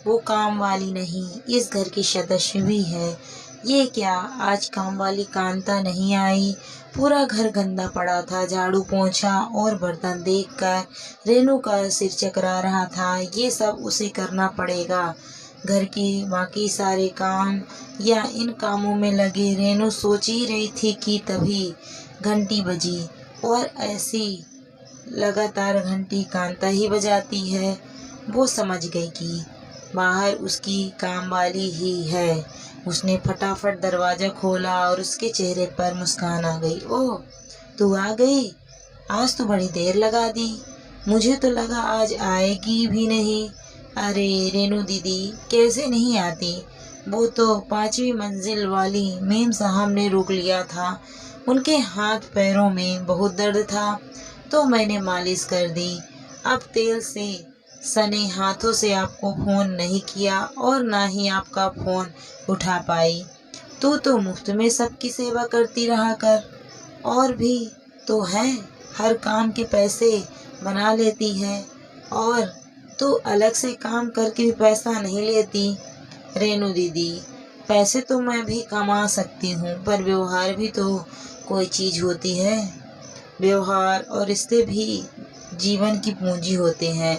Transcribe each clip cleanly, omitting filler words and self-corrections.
वो काम वाली नहीं, इस घर की सदस्य भी है। ये क्या, आज काम वाली कांता नहीं आई? पूरा घर गंदा पड़ा था। झाड़ू पोंछा और बर्तन देखकर रेनू का सिर चकरा रहा था। ये सब उसे करना पड़ेगा। घर के बाकी सारे काम या इन कामों में लगी रेनू सोच ही रही थी कि तभी घंटी बजी, और ऐसी लगातार घंटी कांता ही बजाती है। वो समझ गई कि बाहर उसकी कामवाली ही है। उसने फटाफट दरवाज़ा खोला और उसके चेहरे पर मुस्कान आ गई। ओह, तू आ गई? आज तो बड़ी देर लगा दी। मुझे तो लगा आज आएगी भी नहीं। अरे रेनू दीदी, कैसे नहीं आती? वो तो 5वीं मंजिल वाली मेम साहब ने रोक लिया था। उनके हाथ पैरों में बहुत दर्द था, तो मैंने मालिश कर दी। अब तेल से सने हाथों से आपको फ़ोन नहीं किया और ना ही आपका फ़ोन उठा पाई। तू तो मुफ्त में सबकी सेवा करती रहा कर। और भी तो है, हर काम के पैसे बना लेती है, और तू अलग से काम करके भी पैसा नहीं लेती। रेनू दीदी, पैसे तो मैं भी कमा सकती हूँ, पर व्यवहार भी तो कोई चीज़ होती है। व्यवहार और रिश्ते भी जीवन की पूंजी होते हैं।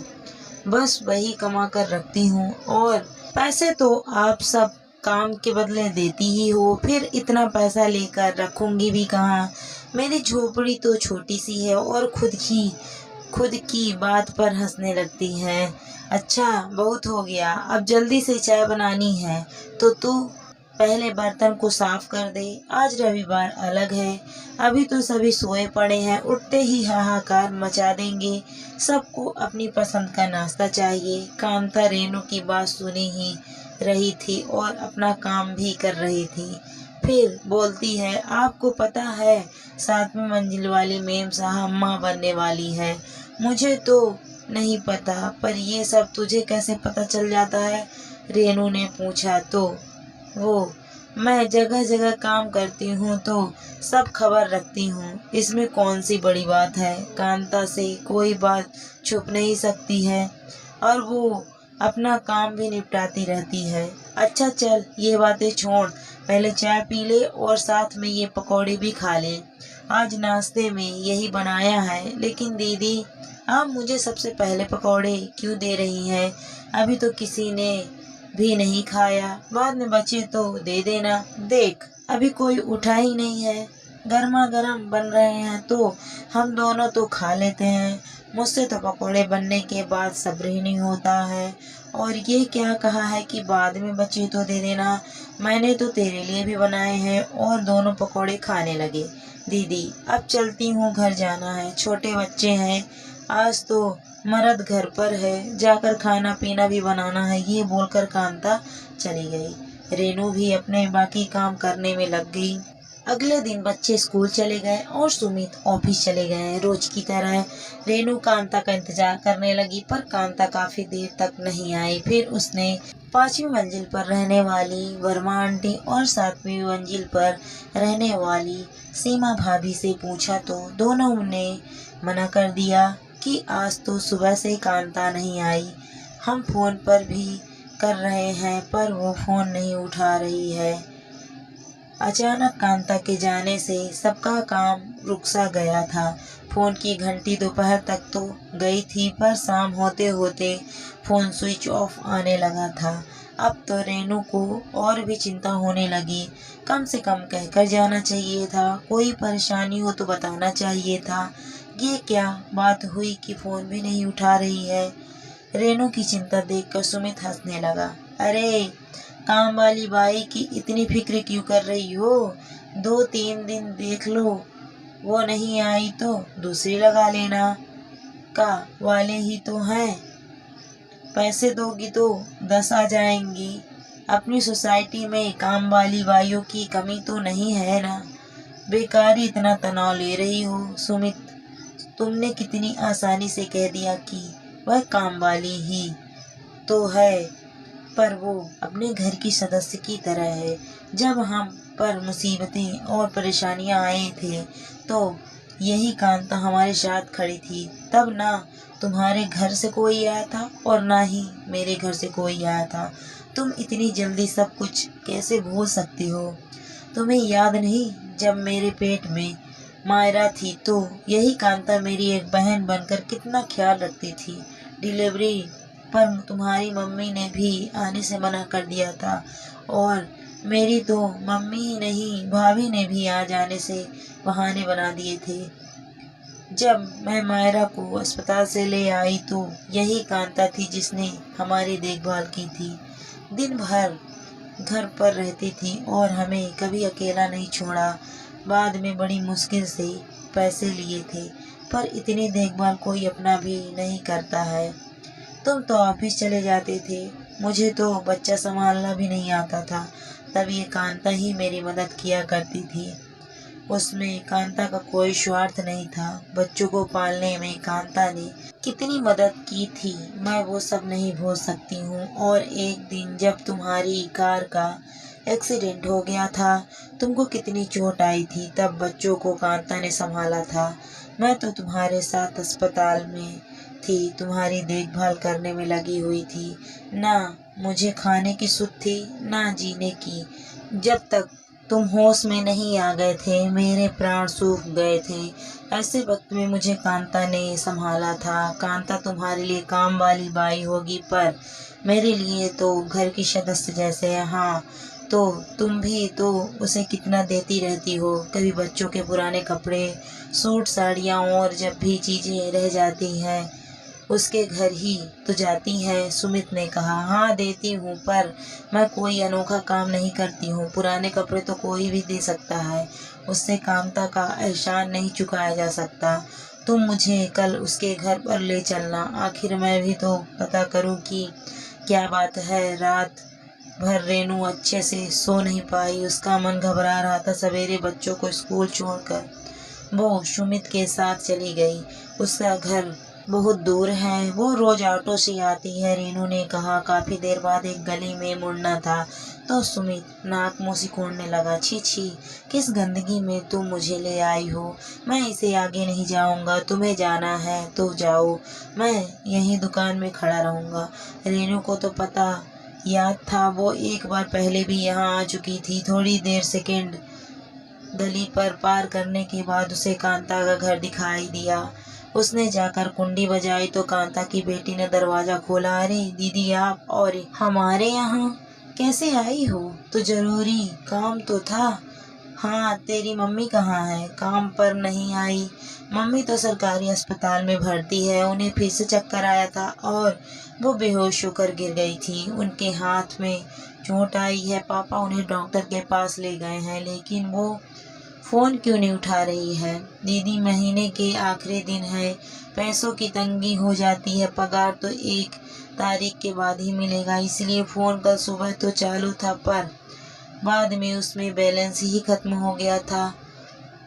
बस वही कमा कर रखती हूँ, और पैसे तो आप सब काम के बदले देती ही हो। फिर इतना पैसा लेकर रखूंगी भी कहाँ? मेरी झोपड़ी तो छोटी सी है, और खुद की बात पर हंसने लगती है। अच्छा, बहुत हो गया, अब जल्दी से चाय बनानी है, तो तू पहले बर्तन को साफ कर दे। आज रविवार अलग है, अभी तो सभी सोए पड़े हैं, उठते ही हाहाकार मचा देंगे। सबको अपनी पसंद का नाश्ता चाहिए। कांता रेनू की बात सुनी ही रही थी और अपना काम भी कर रही थी। फिर बोलती है, आपको पता है 7वीं मंजिल वाली मेम साहब माँ बनने वाली है? मुझे तो नहीं पता, पर ये सब तुझे कैसे पता चल जाता है? रेनू ने पूछा। तो वो, मैं जगह जगह काम करती हूँ तो सब खबर रखती हूँ, इसमें कौन सी बड़ी बात है? कांता से कोई बात छुप नहीं सकती है, और वो अपना काम भी निपटाती रहती है। अच्छा चल, ये बातें छोड़, पहले चाय पी ले और साथ में ये पकौड़े भी खा ले। आज नाश्ते में यही बनाया है। लेकिन दीदी, आप मुझे सबसे पहले पकौड़े क्यों दे रही हैं? अभी तो किसी ने भी नहीं खाया, बाद में बचे तो दे देना। देख, अभी कोई उठा ही नहीं है, गर्मा गर्म बन रहे हैं तो हम दोनों तो खा लेते हैं। मुझसे तो पकौड़े बनने के बाद सब्र ही नहीं होता है। और ये क्या कहा है कि बाद में बचे तो दे देना? मैंने तो तेरे लिए भी बनाए हैं। और दोनों पकौड़े खाने लगे। दीदी, अब चलती हूँ, घर जाना है, छोटे बच्चे हैं। आज तो मर्द घर पर है, जाकर खाना पीना भी बनाना है। ये बोलकर कांता चली गई। रेनू भी अपने बाकी काम करने में लग गई। अगले दिन बच्चे स्कूल चले गए और सुमित ऑफिस चले गए। रोज की तरह रेनू कांता का इंतजार करने लगी, पर कांता काफी देर तक नहीं आई। फिर उसने 5वीं मंजिल पर रहने वाली वर्मा आंटी और 7वीं मंजिल पर रहने वाली सीमा भाभी से पूछा, तो दोनों ने मना कर दिया कि आज तो सुबह से कांता नहीं आई। हम फोन पर भी कर रहे हैं, पर वो फोन नहीं उठा रही है। अचानक कांता के जाने से सबका काम रुक सा गया था। फोन की घंटी दोपहर तक तो गई थी, पर शाम होते होते फोन स्विच ऑफ आने लगा था। अब तो रेनू को और भी चिंता होने लगी। कम से कम कहकर जाना चाहिए था, कोई परेशानी हो तो बताना चाहिए था। ये क्या बात हुई कि फोन भी नहीं उठा रही है? रेनू की चिंता देखकर सुमित हंसने लगा। अरे, काम वाली बाई की इतनी फिक्र क्यों कर रही हो? 2-3 दिन देख लो, वो नहीं आई तो दूसरी लगा लेना। का वाले ही तो हैं, पैसे दोगी तो 10 आ जाएंगी। अपनी सोसाइटी में काम वाली बाइयों की कमी तो नहीं है ना? बेकार ही इतना तनाव ले रही हो। सुमित, तुमने कितनी आसानी से कह दिया कि वह काम वाली ही तो है, पर वो अपने घर की सदस्य की तरह है। जब हम पर मुसीबतें और परेशानियां आए थे तो यही कांता हमारे साथ खड़ी थी, तब ना तुम्हारे घर से कोई आया था और ना ही मेरे घर से कोई आया था। तुम इतनी जल्दी सब कुछ कैसे भूल सकती हो? तुम्हें याद नहीं, जब मेरे पेट में मायरा थी तो यही कांता मेरी एक बहन बनकर कितना ख्याल रखती थी। डिलीवरी पर तुम्हारी मम्मी ने भी आने से मना कर दिया था और मेरी तो मम्मी ही नहीं, भाभी ने भी आ जाने से बहाने बना दिए थे। जब मैं मायरा को अस्पताल से ले आई तो यही कांता थी जिसने हमारी देखभाल की थी। दिन भर घर पर रहती थी और हमें कभी अकेला नहीं छोड़ा। बाद में बड़ी मुश्किल से पैसे लिए थे, पर इतनी देखभाल कोई अपना भी नहीं करता है। तुम तो ऑफिस चले जाते थे, मुझे तो बच्चा संभालना भी नहीं आता था, तब ये कांता ही मेरी मदद किया करती थी। उसमें कांता का कोई स्वार्थ नहीं था। बच्चों को पालने में कांता ने कितनी मदद की थी, मैं वो सब नहीं भूल सकती हूँ। और एक दिन जब तुम्हारी कार का एक्सीडेंट हो गया था, तुमको कितनी चोट आई थी, तब बच्चों को कांता ने संभाला था। मैं तो तुम्हारे साथ अस्पताल में थी, तुम्हारी देखभाल करने में लगी हुई थी। ना मुझे खाने की सुध थी, ना जीने की। जब तक तुम होश में नहीं आ गए थे, मेरे प्राण सूख गए थे। ऐसे वक्त में मुझे कांता ने संभाला था। कांता तुम्हारे लिए काम वाली बाई होगी, पर मेरे लिए तो घर की सदस्य जैसे है। हाँ, तो तुम भी तो उसे कितना देती रहती हो, कभी बच्चों के पुराने कपड़े, सूट साड़ियाँ, और जब भी चीज़ें रह जाती हैं उसके घर ही तो जाती है। सुमित ने कहा। हाँ देती हूँ, पर मैं कोई अनोखा काम नहीं करती हूँ। पुराने कपड़े तो कोई भी दे सकता है, उससे कांता का एहसान नहीं चुकाया जा सकता। तुम मुझे कल उसके घर पर ले चलना, आखिर मैं भी तो पता करूँ कि क्या बात है। रात भर रेनू अच्छे से सो नहीं पाई, उसका मन घबरा रहा था। सवेरे बच्चों को स्कूल छोड़कर वो सुमित के साथ चली गई। उसका घर बहुत दूर है, वो रोज ऑटो से आती है। रेनू ने कहा। काफी देर बाद एक गली में मुड़ना था तो सुमित नाक मुंह सिकोड़ने लगा। छी छी, किस गंदगी में तुम मुझे ले आई हो, मैं इसे आगे नहीं जाऊंगा। तुम्हें जाना है तो जाओ, मैं यहीं दुकान में खड़ा रहूंगा। रेनू को तो पता याद था, वो एक बार पहले भी यहाँ आ चुकी थी। थोड़ी देर सेकेंड गली पर पार करने के बाद उसे कांता का घर दिखाई दिया। उसने जाकर कुंडी बजाई तो कांता की बेटी ने दरवाजा खोला। अरे दीदी, आप और हमारे यहाँ कैसे आई हो? तो जरूरी काम तो था। हाँ, तेरी मम्मी कहाँ है? काम पर नहीं आई। मम्मी तो सरकारी अस्पताल में भर्ती है, उन्हें फिर से चक्कर आया था और वो बेहोश होकर गिर गई थी। उनके हाथ में चोट आई है। पापा उन्हें डॉक्टर के पास ले गए हैं, लेकिन वो फ़ोन क्यों नहीं उठा रही है? दीदी, महीने के आखिरी दिन है, पैसों की तंगी हो जाती है। पगार तो 1 तारीख के बाद ही मिलेगा, इसलिए फ़ोन कल सुबह तो चालू था, पर बाद में उसमें बैलेंस ही खत्म हो गया था।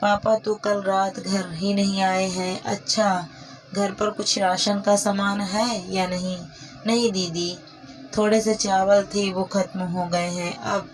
पापा तो कल रात घर ही नहीं आए हैं। अच्छा, घर पर कुछ राशन का सामान है या नहीं? नहीं दीदी, थोड़े से चावल थे, वो खत्म हो गए हैं। अब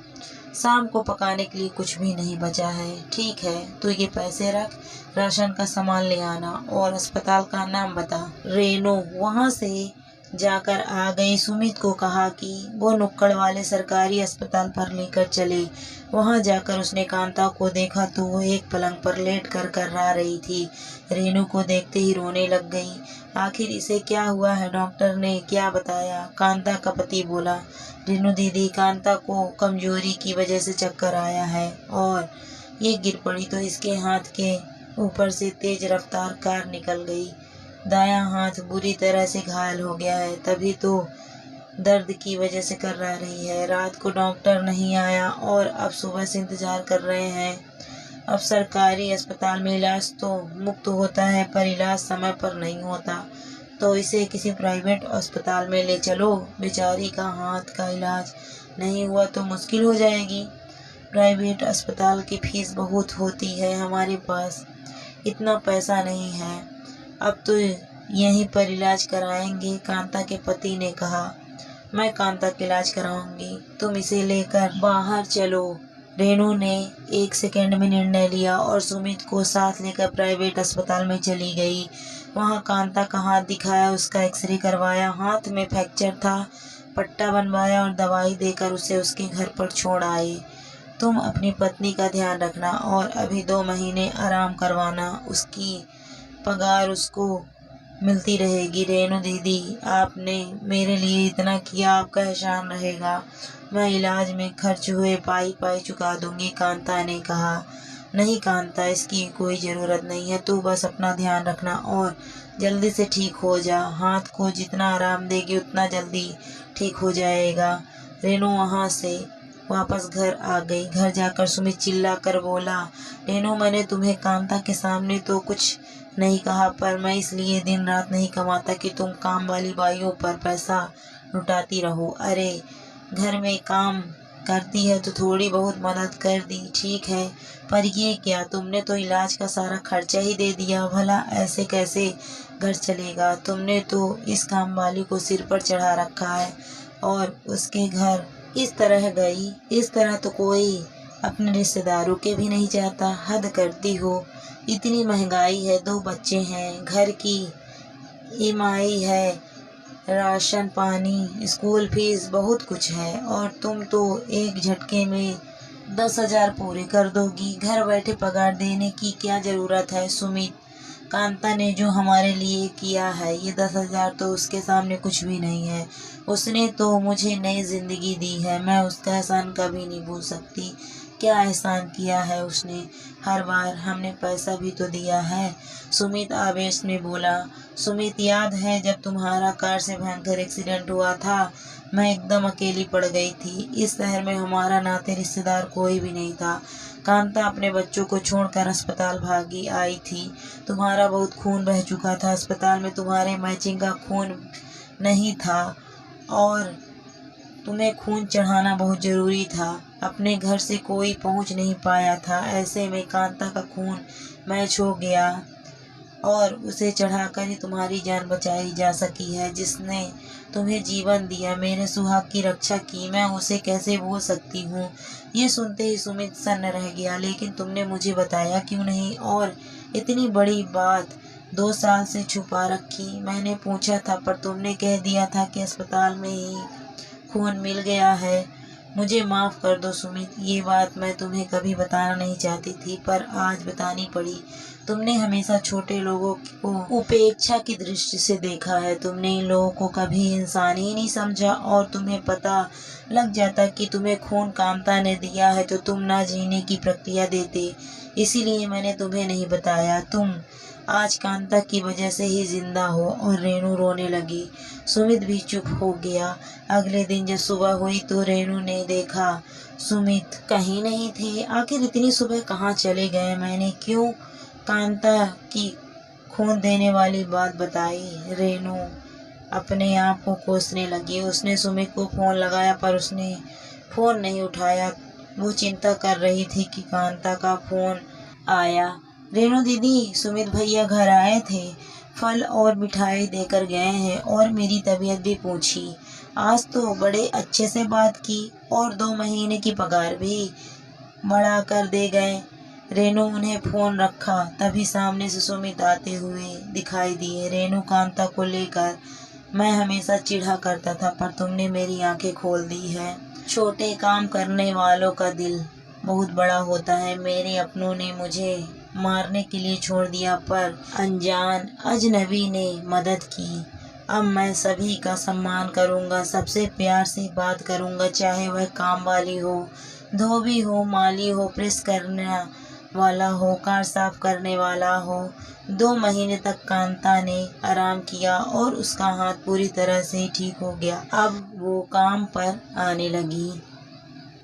शाम को पकाने के लिए कुछ भी नहीं बचा है। ठीक है, तो ये पैसे रख, राशन का सामान ले आना और अस्पताल का नाम बता। रेनू वहाँ से जाकर आ गई। सुमित को कहा कि वो नुक्कड़ वाले सरकारी अस्पताल पर लेकर चले। वहाँ जाकर उसने कांता को देखा तो वो एक पलंग पर लेट कर कर्रा रही थी। रेनू को देखते ही रोने लग गई। आखिर इसे क्या हुआ है? डॉक्टर ने क्या बताया? कांता का पति बोला। रेनू दीदी, कांता को कमजोरी की वजह से चक्कर आया है और ये गिर पड़ी तो इसके हाथ के ऊपर से तेज रफ्तार कार निकल गई। दायां हाथ बुरी तरह से घायल हो गया है, तभी तो दर्द की वजह से कर्रा रही है। रात को डॉक्टर नहीं आया और अब सुबह से इंतजार कर रहे हैं। अब सरकारी अस्पताल में इलाज तो मुफ्त होता है, पर इलाज समय पर नहीं होता, तो इसे किसी प्राइवेट अस्पताल में ले चलो। बेचारी का हाथ का इलाज नहीं हुआ तो मुश्किल हो जाएगी। प्राइवेट अस्पताल की फीस बहुत होती है, हमारे पास इतना पैसा नहीं है। अब तो यहीं पर इलाज कराएंगे, कांता के पति ने कहा। मैं कांता का इलाज कराऊंगी, तुम इसे लेकर बाहर चलो। रेनू ने 1 सेकंड में निर्णय लिया और सुमित को साथ लेकर प्राइवेट अस्पताल में चली गई। वहाँ कांता का हाथ दिखाया, उसका एक्सरे करवाया, हाथ में फ्रैक्चर था, पट्टा बनवाया और दवाई देकर उसे उसके घर पर छोड़ आए। तुम अपनी पत्नी का ध्यान रखना और अभी 2 महीने आराम करवाना, उसकी पगार उसको मिलती रहेगी। रेनू दीदी, आपने मेरे लिए इतना किया, आपका एहसान रहेगा। मैं इलाज में खर्च हुए पाई चुका दूंगी, कांता ने कहा। नहीं कांता, इसकी कोई ज़रूरत नहीं है, तू बस अपना ध्यान रखना और जल्दी से ठीक हो जा। हाथ को जितना आराम देगी उतना जल्दी ठीक हो जाएगा। रेनू वहाँ से वापस घर आ गई। घर जाकर सुमित चिल्ला कर बोला, रेनू, मैंने तुम्हें कांता के सामने तो कुछ नहीं कहा, पर मैं इसलिए दिन रात नहीं कमाता कि तुम काम वाली बाइयों पर पैसा लुटाती रहो। अरे घर में काम करती है तो थोड़ी बहुत मदद कर दी, ठीक है, पर ये क्या, तुमने तो इलाज का सारा खर्चा ही दे दिया। भला ऐसे कैसे घर चलेगा? तुमने तो इस काम वाली को सिर पर चढ़ा रखा है और उसके घर इस तरह गई। इस तरह तो कोई अपने रिश्तेदारों के भी नहीं जाता। हद करती हो, इतनी महंगाई है, 2 बच्चे हैं, घर की ईएमआई है, राशन पानी, स्कूल फीस, बहुत कुछ है और तुम तो एक झटके में 10,000 पूरे कर दोगी। घर बैठे पगार देने की क्या ज़रूरत है सुमित? कांता ने जो हमारे लिए किया है, ये 10,000 तो उसके सामने कुछ भी नहीं है। उसने तो मुझे नई ज़िंदगी दी है, मैं उसका एहसान कभी नहीं भूल सकती। क्या एहसान किया है उसने? हर बार हमने पैसा भी तो दिया है, सुमित आवेश में बोला। सुमित, याद है जब तुम्हारा कार से भयंकर एक्सीडेंट हुआ था? मैं एकदम अकेली पड़ गई थी। इस शहर में हमारा नाते रिश्तेदार कोई भी नहीं था। कांता अपने बच्चों को छोड़कर अस्पताल भागी आई थी। तुम्हारा बहुत खून बह चुका था, अस्पताल में तुम्हारे मैचिंग का खून नहीं था और तुम्हें खून चढ़ाना बहुत ज़रूरी था। अपने घर से कोई पहुंच नहीं पाया था, ऐसे में कांता का खून मैच हो गया और उसे चढ़ाकर ही तुम्हारी जान बचाई जा सकी है। जिसने तुम्हें जीवन दिया, मेरे सुहाग की रक्षा की, मैं उसे कैसे भूल सकती हूँ? ये सुनते ही सुमित सन्न रह गया। लेकिन तुमने मुझे बताया क्यों नहीं? और इतनी बड़ी बात 2 साल से छुपा रखी। मैंने पूछा था पर तुमने कह दिया था कि अस्पताल में ही खून मिल गया है। मुझे माफ़ कर दो सुमित, ये बात मैं तुम्हें कभी बताना नहीं चाहती थी, पर आज बतानी पड़ी। तुमने हमेशा छोटे लोगों को उपेक्षा की दृष्टि से देखा है। तुमने इन लोगों को कभी इंसान ही नहीं समझा और तुम्हें पता लग जाता कि तुम्हें खून कांता ने दिया है तो तुम ना जीने की प्रक्रिया देते। इसीलिए मैंने तुम्हें नहीं बताया। तुम आज कांता की वजह से ही जिंदा हो। और रेनू रोने लगी। सुमित भी चुप हो गया। अगले दिन जब सुबह हुई तो रेनू ने देखा सुमित कहीं नहीं थे। आखिर इतनी सुबह कहाँ चले गए? मैंने क्यों कांता की खून देने वाली बात बताई? रेनू अपने आप को कोसने लगी। उसने सुमित को फ़ोन लगाया पर उसने फ़ोन नहीं उठाया। वो चिंता कर रही थी कि कांता का फ़ोन आया। रेनू दीदी, सुमित भैया घर आए थे, फल और मिठाई देकर गए हैं और मेरी तबीयत भी पूछी। आज तो बड़े अच्छे से बात की और 2 महीने की पगार भी बढ़ा कर दे गए। रेनू उन्हें फ़ोन रखा तभी सामने से सुमित आते हुए दिखाई दिए। रेनू कांता को लेकर, मैं हमेशा चिढ़ा करता था पर तुमने मेरी आंखें खोल दी है। छोटे काम करने वालों का दिल बहुत बड़ा होता है। मेरे अपनों ने मुझे मारने के लिए छोड़ दिया पर अनजान अजनबी ने मदद की। अब मैं सभी का सम्मान करूंगा, सबसे प्यार से बात करूंगा, चाहे वह काम वाली हो, धोबी हो, माली हो, प्रेस करने वाला हो, कार साफ करने वाला हो। 2 महीने तक कांता ने आराम किया और उसका हाथ पूरी तरह से ठीक हो गया। अब वो काम पर आने लगी।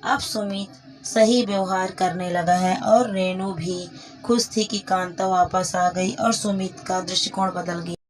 अब सुमित सही व्यवहार करने लगा है और रेनू भी खुश थी कि कांता वापस आ गई और सुमित का दृष्टिकोण बदल गया।